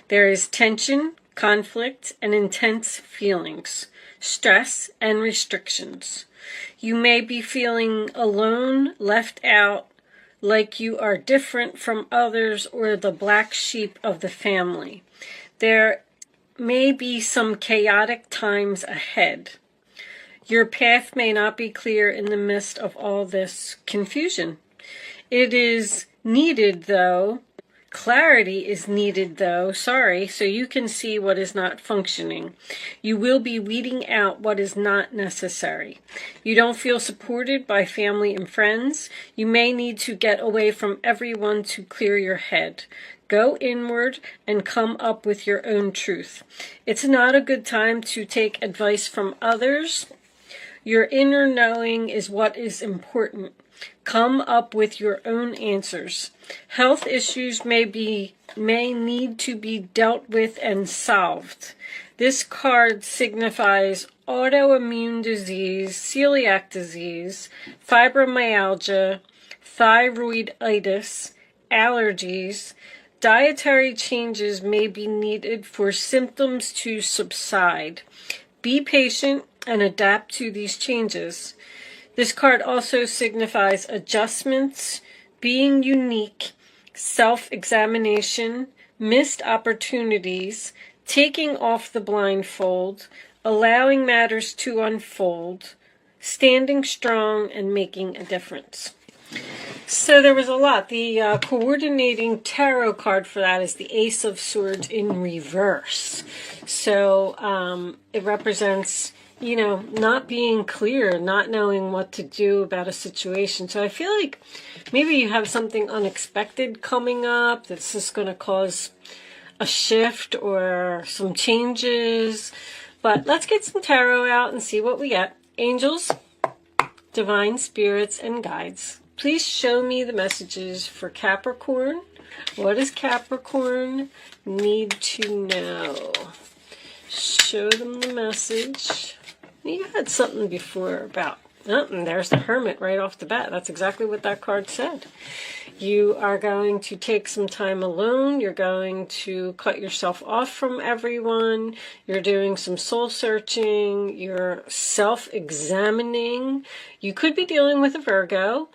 There is tension, conflict, and intense feelings, stress, and restrictions. You may be feeling alone, left out, like you are different from others or the black sheep of the family. There may be some chaotic times ahead. Your path may not be clear in the midst of all this confusion. It is needed, though. Clarity is needed, though, so you can see what is not functioning. You will be weeding out what is not necessary. You don't feel supported by family and friends. You may need to get away from everyone to clear your head. Go inward and come up with your own truth. It's not a good time to take advice from others. Your inner knowing is what is important. Come up with your own answers. Health issues may need to be dealt with and solved. This card signifies autoimmune disease, celiac disease, fibromyalgia, thyroiditis, allergies. Dietary changes may be needed for symptoms to subside. Be patient and adapt to these changes. This card also signifies adjustments, being unique, self-examination, missed opportunities, taking off the blindfold, allowing matters to unfold, standing strong, and making a difference. So there was a lot. The coordinating tarot card for that is the Ace of Swords in reverse. So it represents, not being clear, not knowing what to do about a situation. So I feel like maybe you have something unexpected coming up that's just going to cause a shift or some changes. But let's get some tarot out and see what we get. Angels, divine spirits, and guides, please show me the messages for Capricorn. What does Capricorn need to know? Show them the message. You had something before about, and there's the Hermit right off the bat. That's exactly what that card said. You are going to take some time alone. You're going to cut yourself off from everyone. You're doing some soul searching. You're self-examining. You could be dealing with a Virgo.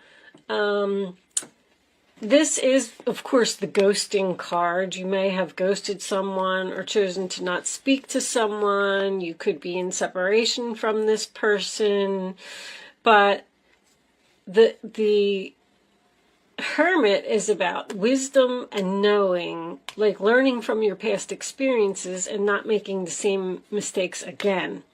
This is, of course, the ghosting card. You may have ghosted someone or chosen to not speak to someone. You could be in separation from this person. But the Hermit is about wisdom and knowing, like learning from your past experiences and not making the same mistakes again.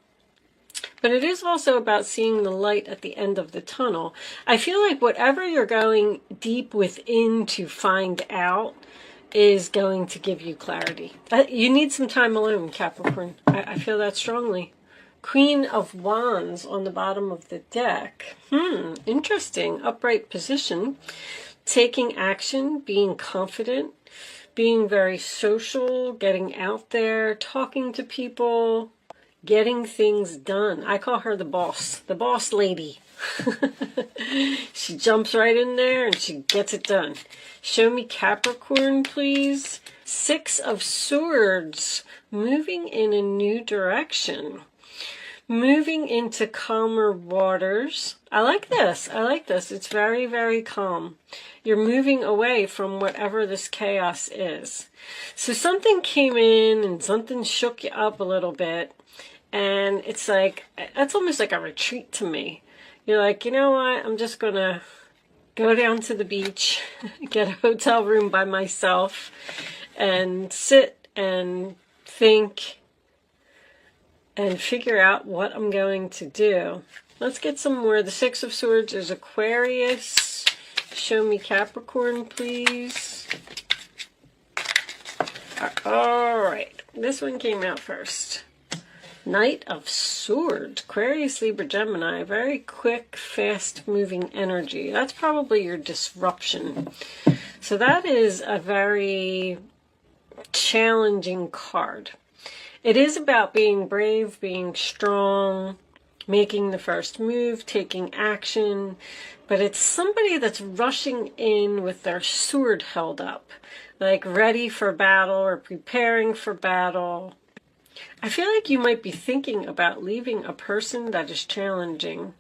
But it is also about seeing the light at the end of the tunnel. I feel like whatever you're going deep within to find out is going to give you clarity. You need some time alone, Capricorn. I feel that strongly. Queen of Wands on the bottom of the deck. Interesting. Upright position. Taking action, being confident, being very social, getting out there, talking to people, getting things done. I call her the boss lady. She jumps right in there and she gets it done. Show me Capricorn, please. Six of Swords, moving in a new direction. Moving into calmer waters. I like this. It's very, very calm. You're moving away from whatever this chaos is. So something came in and something shook you up a little bit. And it's like, that's almost like a retreat to me. You're like, you know what? I'm just going to go down to the beach, get a hotel room by myself, and sit and think and figure out what I'm going to do. Let's get some more. The Six of Swords is Aquarius. Show me Capricorn, please. All right. This one came out first. Knight of Swords, Aquarius, Libra, Gemini. Very quick, fast-moving energy. That's probably your disruption. So that is a very challenging card. It is about being brave, being strong, making the first move, taking action. But it's somebody that's rushing in with their sword held up. like ready for battle or preparing for battle. I feel like you might be thinking about leaving a person that is challenging.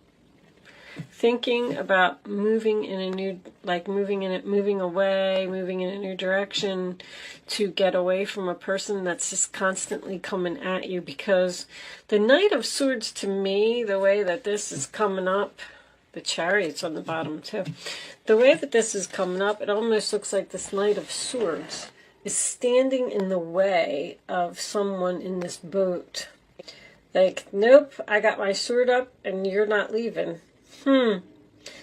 Thinking about moving in a new, like moving away, moving in a new direction to get away from a person that's just constantly coming at you. Because the Knight of Swords, to me, the way that this is coming up, the Chariot's on the bottom too. The way that this is coming up, it almost looks like this Knight of Swords is standing in the way of someone in this boat. Like, nope, I got my sword up and you're not leaving.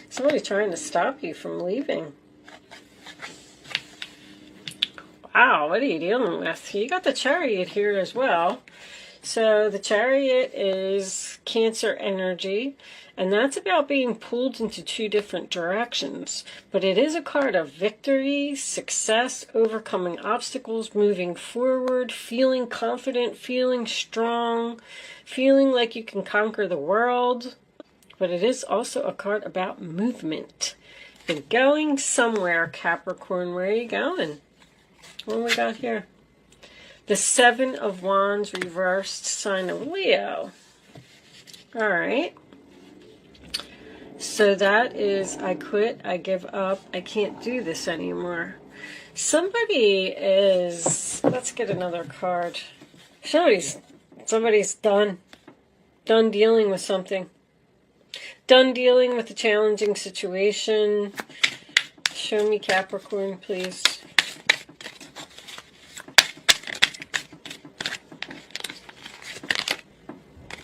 Somebody's trying to stop you from leaving. Wow, what are you dealing with? You got the Chariot here as well. So the Chariot is Cancer energy, and that's about being pulled into two different directions. But it is a card of victory, success, overcoming obstacles, moving forward, feeling confident, feeling strong, feeling like you can conquer the world. But it is also a card about movement. You're going somewhere, Capricorn. Where are you going? What do we got here? The Seven of Wands reversed, sign of Leo. All right. So that is, I quit, I give up, I can't do this anymore. Somebody is, let's get another card. Somebody's done dealing with something. Done dealing with a challenging situation. Show me Capricorn, please.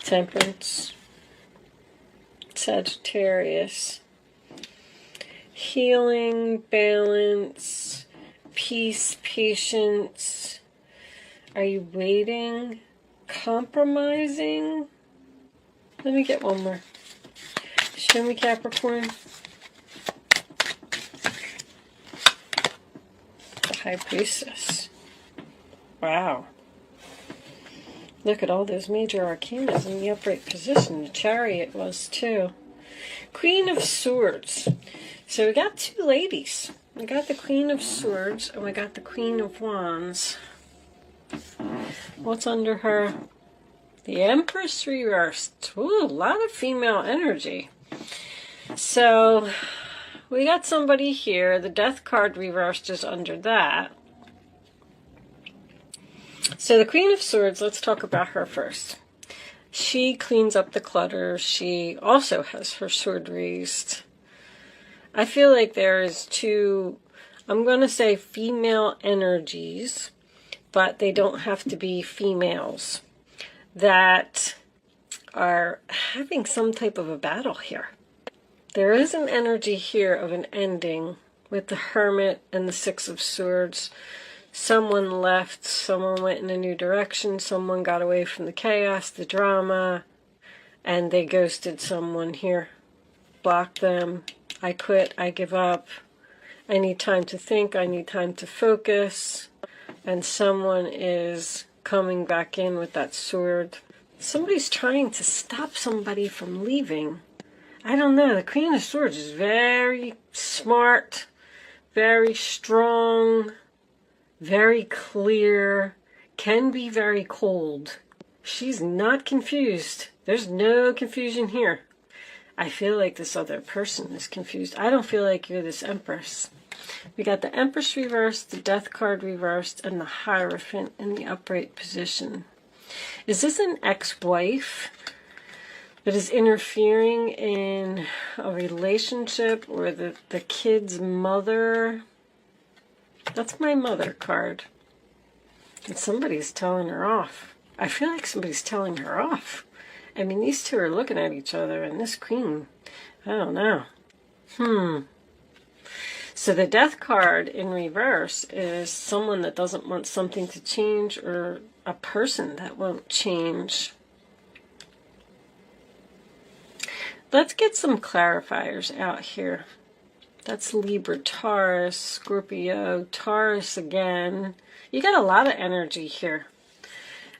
Temperance. Sagittarius. Healing, balance, peace, patience. Are you waiting? Compromising? Let me get one more. Show me Capricorn. The High Priestess. Wow. Look at all those major arcanas in the upright position. The Chariot was too. Queen of Swords. So we got two ladies. We got the Queen of Swords and we got the Queen of Wands. What's under her? The Empress reversed. Ooh, a lot of female energy. So we got somebody here. The Death card reversed is under that. So the Queen of Swords, let's talk about her first. She cleans up the clutter. She also has her sword raised. I feel like there is two, I'm going to say female energies, but they don't have to be females, that are having some type of a battle here. There is an energy here of an ending with the Hermit and the Six of Swords. Someone left, someone went in a new direction, someone got away from the chaos, the drama, and they ghosted someone here. Blocked them. I quit, I give up. I need time to think, I need time to focus. And someone is coming back in with that sword. Somebody's trying to stop somebody from leaving. I don't know. The Queen of Swords is very smart, very strong, very clear, can be very cold. She's not confused. There's no confusion here. I feel like this other person is confused. I don't feel like you're this Empress. We got the Empress reversed, the Death card reversed, and the Hierophant in the upright position. Is this an ex-wife that is interfering in a relationship, or the kid's mother? That's my mother card. And somebody's telling her off. I feel like somebody's telling her off. I mean, these two are looking at each other, and this queen, I don't know. So the Death card in reverse is someone that doesn't want something to change, or a person that won't change. Let's get some clarifiers out here. That's Libra, Taurus, Scorpio, Taurus again. You got a lot of energy here.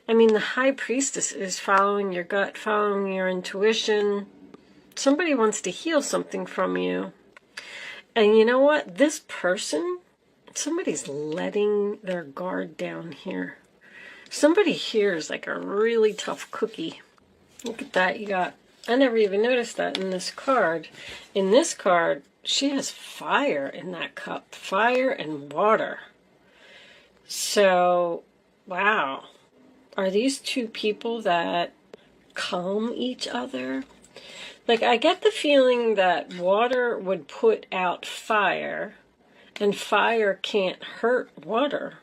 I mean, the High Priestess is following your gut, following your intuition. Somebody wants to heal something from you. And you know what? This person Somebody's letting their guard down here. Somebody here is like a really tough cookie. Look at that. You got, I never even noticed that in this card. In this card, she has fire in that cup. Fire and water. So, wow. Are these two people that calm each other? Like, I get the feeling that water would put out fire, and fire can't hurt water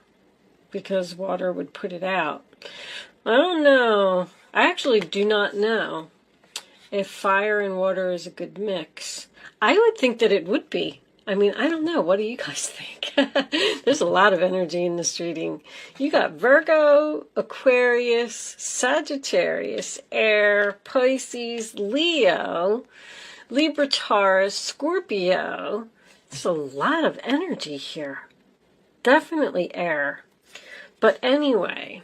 because water would put it out. I don't know. I actually do not know if fire and water is a good mix. I would think that it would be. I mean, I don't know. What do you guys think? There's a lot of energy in this reading. You got Virgo, Aquarius, Sagittarius, Air, Pisces, Leo, Libra, Taurus, Scorpio. There's a lot of energy here. Definitely air. But anyway,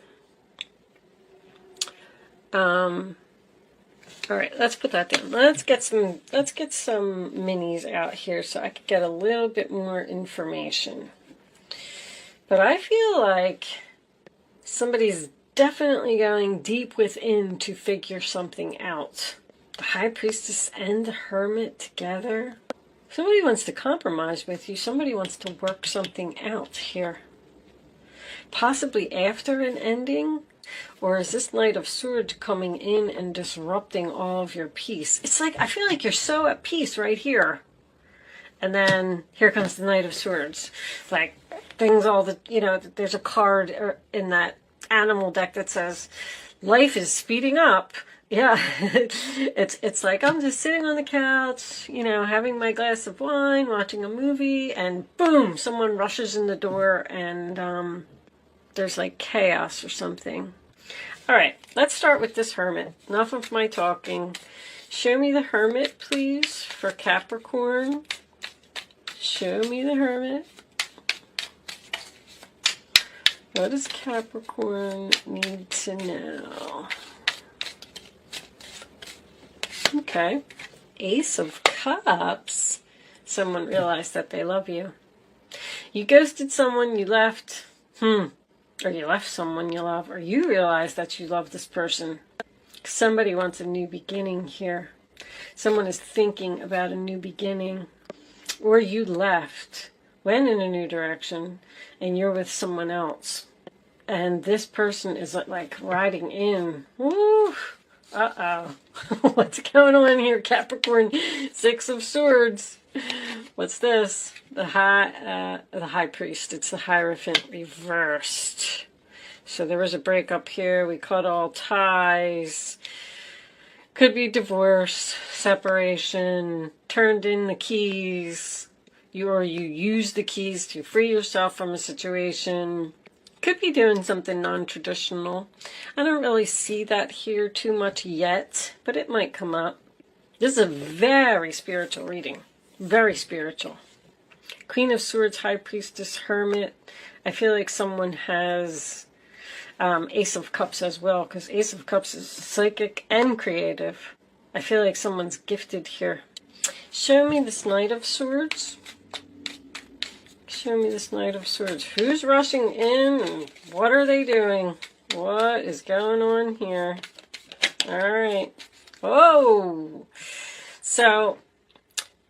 all right, let's put that down. Let's get some minis out here so I could get a little bit more information. But I feel like somebody's definitely going deep within to figure something out. The High Priestess and the Hermit together. Somebody wants to compromise with you. Somebody wants to work something out here. Possibly after an ending. Or is this Knight of Swords coming in and disrupting all of your peace? It's like, I feel like you're so at peace right here. And then here comes the Knight of Swords. Like, things all the, you know, there's a card in that animal deck that says, life is speeding up. Yeah, it's like I'm just sitting on the couch, you know, having my glass of wine, watching a movie, and boom, someone rushes in the door and there's like chaos or something. All right, let's start with this Hermit. Enough of my talking. Show me the Hermit, please, for Capricorn. Show me the Hermit. What does Capricorn need to know? Okay. Ace of Cups. Someone realized that they love you. You ghosted someone, you left. Or you left someone you love, or you realize that you love this person. Somebody wants a new beginning here. Someone is thinking about a new beginning. Or you left, went in a new direction, and you're with someone else. And this person is like riding in. Woo! Uh-oh. What's going on here, Capricorn? Six of Swords. What's this? The High Priest. It's the Hierophant reversed. So there was a breakup here. We cut all ties. Could be divorce, separation, turned in the keys. You used the keys to free yourself from a situation. Could be doing something non-traditional. I don't really see that here too much yet, but it might come up. This is a very spiritual reading. Very spiritual. Queen of Swords, High Priestess, Hermit. I feel like someone has Ace of Cups as well, because Ace of Cups is psychic and creative. I feel like someone's gifted here. Show me this Knight of Swords. Show me this Knight of Swords. Who's rushing in and what are they doing? What is going on here? All right. Oh! So,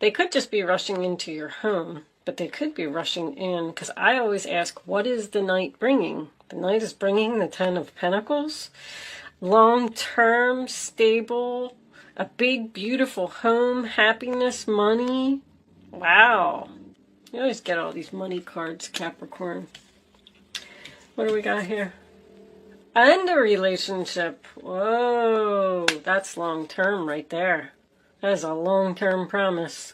they could just be rushing into your home, but they could be rushing in, because I always ask, what is the Knight bringing? The Knight is bringing the Ten of Pentacles. Long-term, stable, a big, beautiful home, happiness, money. Wow. You always get all these money cards, Capricorn. What do we got here? And a relationship. Whoa, that's long-term right there. That is a long-term promise.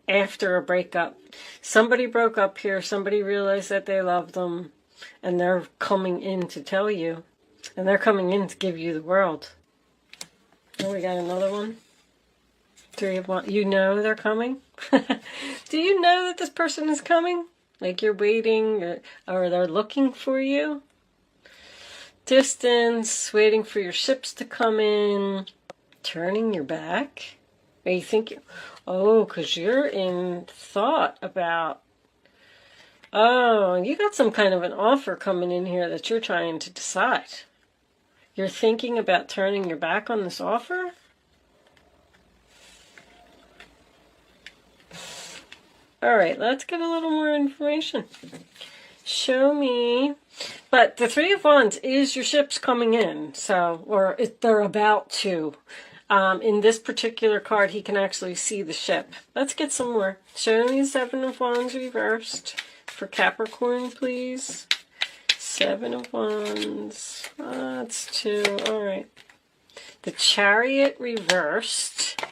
After a breakup. Somebody broke up here. Somebody realized that they loved them. And they're coming in to tell you. And they're coming in to give you the world. Oh, we got another one. Three of Wands. You know they're coming? Do you know that this person is coming? Like you're waiting or they're looking for you? Distance, waiting for your ships to come in. Turning your back. Are you thinking, oh, because you're in thought about Oh, you got some kind of an offer coming in here that you're trying to decide. You're thinking about turning your back on this offer? All right, let's get a little more information. Show me. But the Three of Wands is your ship's coming in, so, or they're about to. In this particular card, he can actually see the ship. Let's get some more. Show me Seven of Wands reversed for Capricorn, please. Seven of Wands. That's two. All right. The Chariot reversed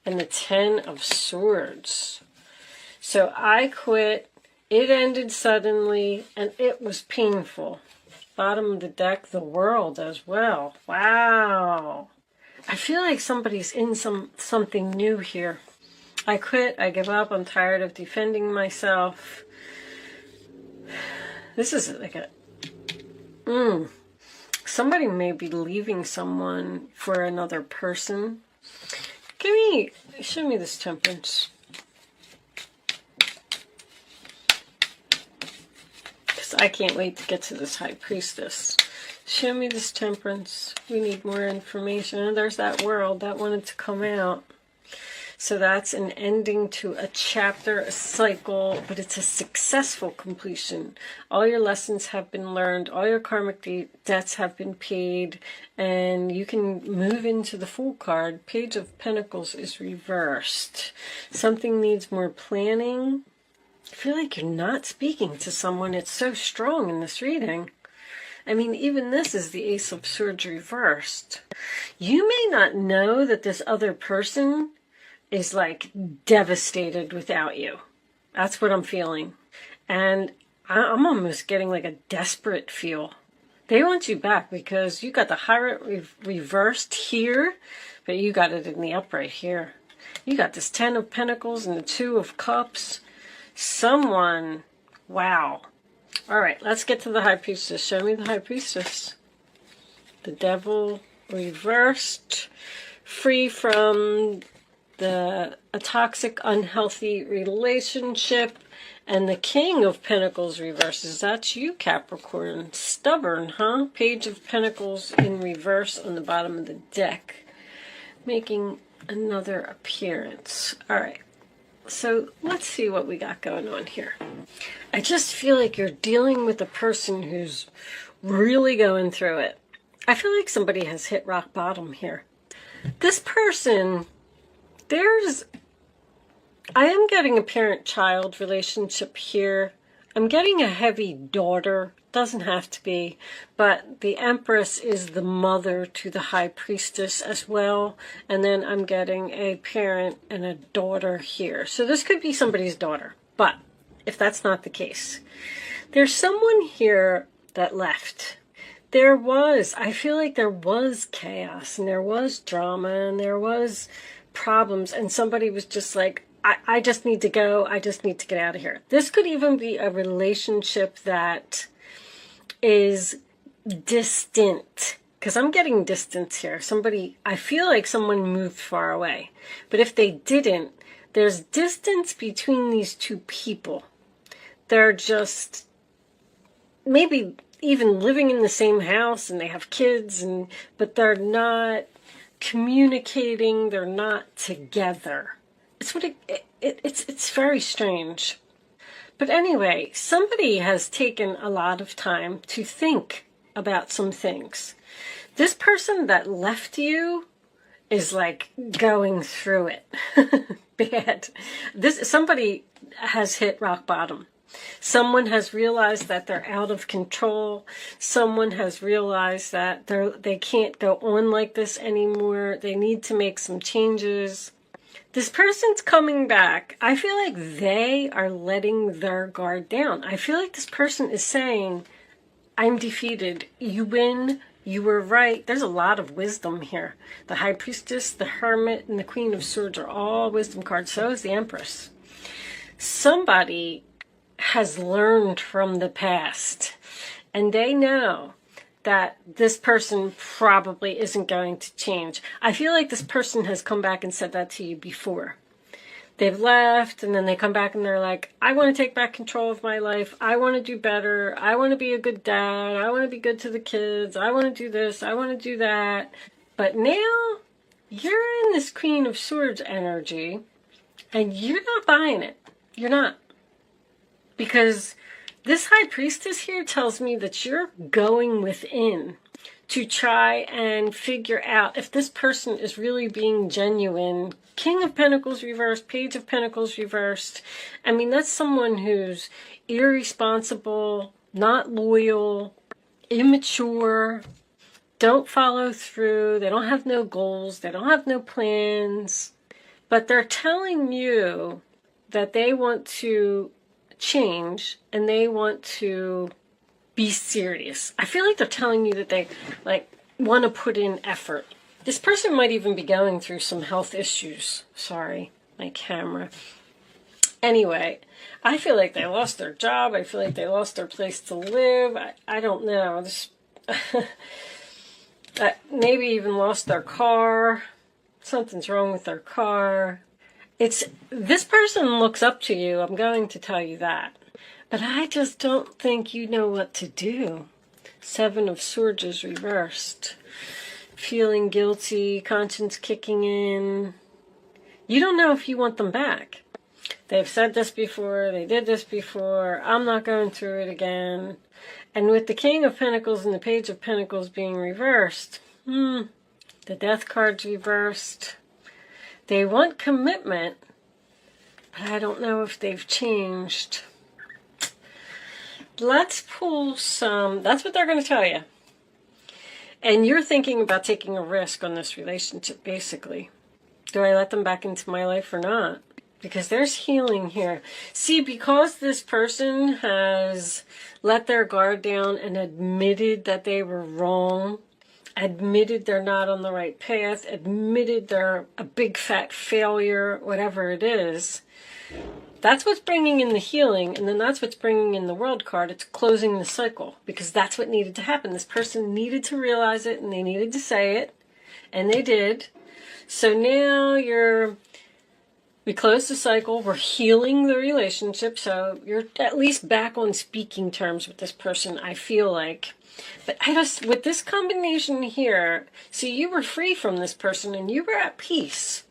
and the Ten of Swords. So I quit. It ended suddenly, and it was painful. Bottom of the deck, the World as well. Wow. I feel like somebody's in something new here. I quit. I give up. I'm tired of defending myself. This is like a... Somebody may be leaving someone for another person. Show me this Temperance. I can't wait to get to this High Priestess. Show me this Temperance. We need more information. And there's that World that wanted to come out. So that's an ending to a chapter, a cycle, but it's a successful completion. All your lessons have been learned. All your karmic debts have been paid. And you can move into the Fool card. Page of Pentacles is reversed. Something needs more planning. I feel like you're not speaking to someone. It's so strong in this reading. I mean, even this is the Ace of Swords reversed. You may not know that this other person is like devastated without you. That's what I'm feeling. And I'm almost getting like a desperate feel. They want you back because you got the Hierophant reversed here, but you got it in the upright here. You got this Ten of Pentacles and the Two of Cups. Someone, wow. All right, let's get to the High Priestess. Show me the High Priestess. The Devil reversed, free from a toxic, unhealthy relationship, and the King of Pentacles reverses. That's you, Capricorn. Stubborn, huh? Page of Pentacles in reverse on the bottom of the deck, making another appearance. All right. So let's see what we got going on here. I just feel like you're dealing with a person who's really going through it. I feel like somebody has hit rock bottom here. This person, I am getting a parent-child relationship here. I'm getting a heavy daughter. Doesn't have to be, but the Empress is the mother to the High Priestess as well, and then I'm getting a parent and a daughter here. So this could be somebody's daughter, but if that's not the case, there's someone here that left. I feel like there was chaos, and there was drama, and there was problems, and somebody was just like, I just need to go, I just need to get out of here. This could even be a relationship that is distant, because I'm getting distance here. I feel like someone moved far away, but if they didn't, there's distance between these two people. They're just maybe even living in the same house and they have kids, but they're not communicating, they're not together. It's very strange. But anyway, somebody has taken a lot of time to think about some things. This person that left you is like going through it bad. Somebody has hit rock bottom. Someone has realized that they're out of control. Someone has realized that they can't go on like this anymore. They need to make some changes. This person's coming back. I feel like they are letting their guard down. I feel like this person is saying, I'm defeated. You win. You were right. There's a lot of wisdom here. The High Priestess, the Hermit, and the Queen of Swords are all wisdom cards. So is the Empress. Somebody has learned from the past, and they know that this person probably isn't going to change. I feel like this person has come back and said that to you before. they've left, and then they come back and they're like, I want to take back control of my life. I want to do better. I want to be a good dad. I want to be good to the kids. I want to do this. I want to do that. But now you're in this Queen of Swords energy, and you're not buying it. You're not. Because this High Priestess here tells me that you're going within to try and figure out if this person is really being genuine. King of Pentacles reversed, Page of Pentacles reversed. I mean, that's someone who's irresponsible, not loyal, immature, don't follow through, they don't have no goals, they don't have no plans. But they're telling you that they want to change and they want to be serious. I feel like they're telling you that they want to put in effort. This person might even be going through some health issues. Sorry, my camera. Anyway, I feel like they lost their job. I feel like they lost their place to live. I don't know. This maybe even lost their car. Something's wrong with their car. This person looks up to you. I'm going to tell you that. But I just don't think you know what to do. Seven of Swords is reversed. Feeling guilty, conscience kicking in. You don't know if you want them back. They've said this before, they did this before, I'm not going through it again. And with the King of Pentacles and the Page of Pentacles being reversed, the Death card's reversed. They want commitment, but I don't know if they've changed. Let's pull some, that's what they're going to tell you. And you're thinking about taking a risk on this relationship, basically. Do I let them back into my life or not? Because there's healing here. See, because this person has let their guard down and admitted that they were wrong, admitted they're not on the right path, admitted they're a big fat failure, whatever it is, that's what's bringing in the healing, and then that's what's bringing in the World card. It's closing the cycle, because that's what needed to happen. This person needed to realize it, and they needed to say it, and they did. So now we closed the cycle, we're healing the relationship, so you're at least back on speaking terms with this person, I feel like. But with this combination here, see, you were free from this person, and you were at peace.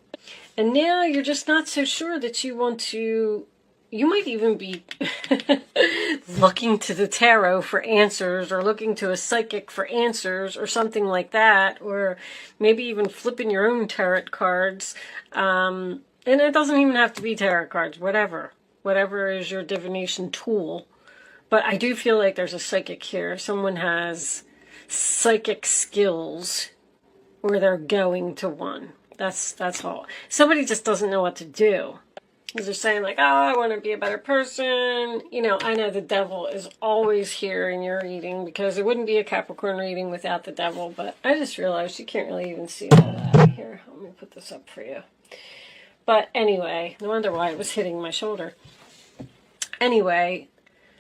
And now you're just not so sure that you want to, you might even be looking to the tarot for answers, or looking to a psychic for answers, or something like that, or maybe even flipping your own tarot cards. And it doesn't even have to be tarot cards, whatever is your divination tool. But I do feel like there's a psychic here. Someone has psychic skills, or they're going to one. That's all. Somebody just doesn't know what to do. They're saying like, oh, I want to be a better person. You know, I know the devil is always here in your reading, because it wouldn't be a Capricorn reading without the devil. But I just realized you can't really even see all that here. Let me put this up for you. But anyway, no wonder why it was hitting my shoulder. Anyway,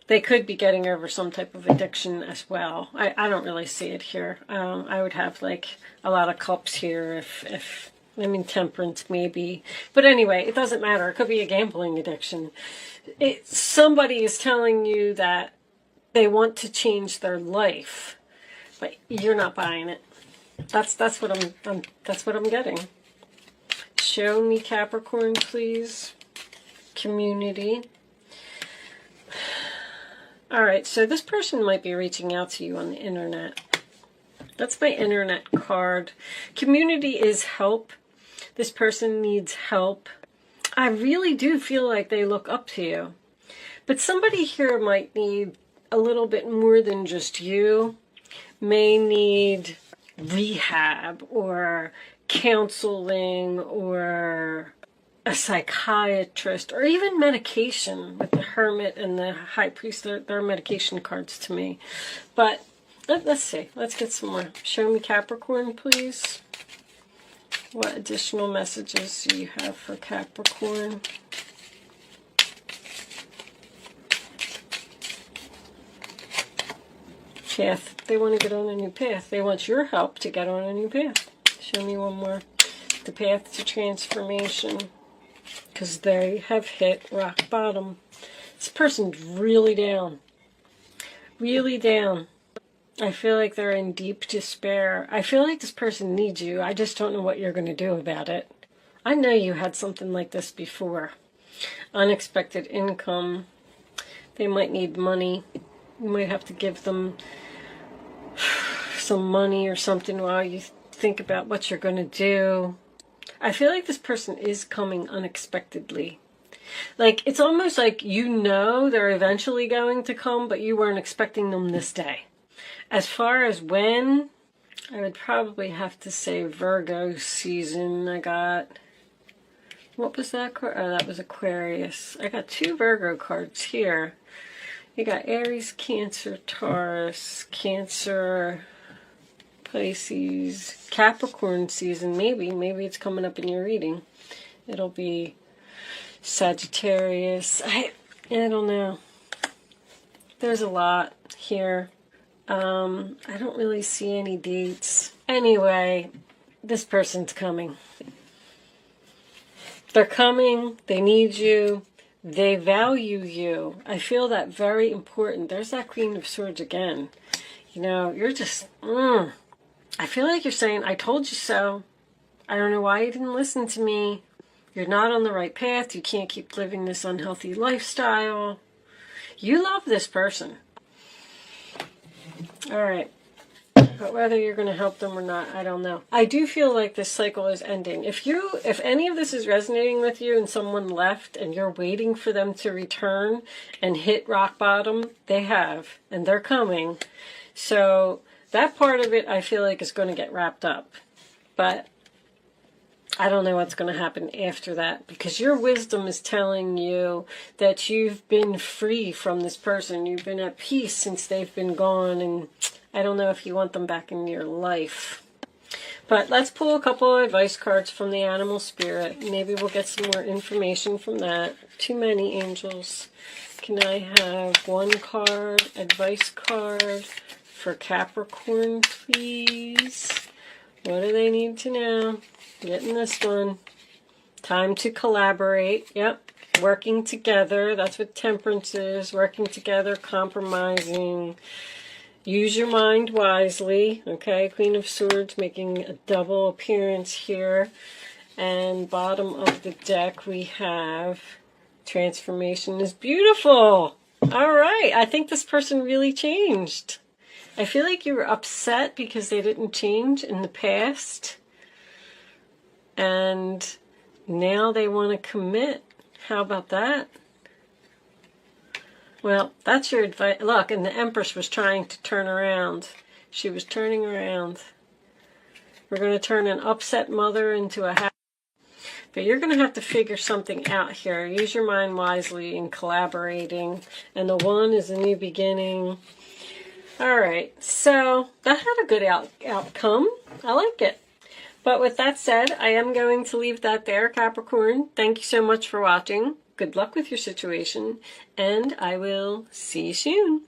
they could be getting over some type of addiction as well. I don't really see it here. I would have like a lot of cups here if temperance maybe. But anyway, it doesn't matter. It could be a gambling addiction. Somebody is telling you that they want to change their life, but you're not buying it. That's what I'm getting. Show me Capricorn, please. Community. All right, so this person might be reaching out to you on the internet. That's my internet card. Community is help. This person needs help. I really do feel like they look up to you. But somebody here might need a little bit more than just you. May need rehab or counseling or a psychiatrist, or even medication. With the Hermit and the High Priest, they're medication cards to me. But let's see. Let's get some more. Show me Capricorn, please. What additional messages do you have for Capricorn? Path. They want to get on a new path. They want your help to get on a new path. Show me one more. The path to transformation. because they have hit rock bottom. This person's really down. Really down. I feel like they're in deep despair. I feel like this person needs you. I just don't know what you're going to do about it. I know you had something like this before. Unexpected income. They might need money. You might have to give them some money or something while you think about what you're going to do. I feel like this person is coming unexpectedly. Like, it's almost like you know they're eventually going to come, but you weren't expecting them this day. As far as when, I would probably have to say Virgo season. I got, what was that? Oh, that was Aquarius. I got 2 Virgo cards here. You got Aries, Cancer, Taurus, Cancer, Pisces, Capricorn season. Maybe it's coming up in your reading. It'll be Sagittarius. I don't know. There's a lot here. I don't really see any dates. Anyway, this person's coming. They're coming. They need you. They value you. I feel that very important. There's that Queen of Swords again. You know, you're just, I feel like you're saying, I told you so. I don't know why you didn't listen to me. You're not on the right path. You can't keep living this unhealthy lifestyle. You love this person. All right. But whether you're going to help them or not, I don't know. I do feel like this cycle is ending. If any of this is resonating with you and someone left and you're waiting for them to return and hit rock bottom, they have, and they're coming. So that part of it I feel like is going to get wrapped up. But I don't know what's going to happen after that, because your wisdom is telling you that you've been free from this person. You've been at peace since they've been gone, and I don't know if you want them back in your life. But let's pull a couple of advice cards from the animal spirit. Maybe we'll get some more information from that. Too many angels. Can I have one card, advice card for Capricorn, please? What do they need to know? Getting this one. Time to collaborate. Yep. Working together. That's what temperance is. Working together, compromising. Use your mind wisely. Okay. Queen of Swords making a double appearance here. And bottom of the deck we have transformation is beautiful. All right. I think this person really changed. I feel like you were upset because they didn't change in the past. And now they want to commit. How about that? Well, that's your advice. Look, and the Empress was trying to turn around. She was turning around. We're going to turn an upset mother into a happy. But you're going to have to figure something out here. Use your mind wisely in collaborating. And the 1 is a new beginning. All right. So that had a good outcome. I like it. But with that said, I am going to leave that there, Capricorn. Thank you so much for watching. Good luck with your situation, and I will see you soon.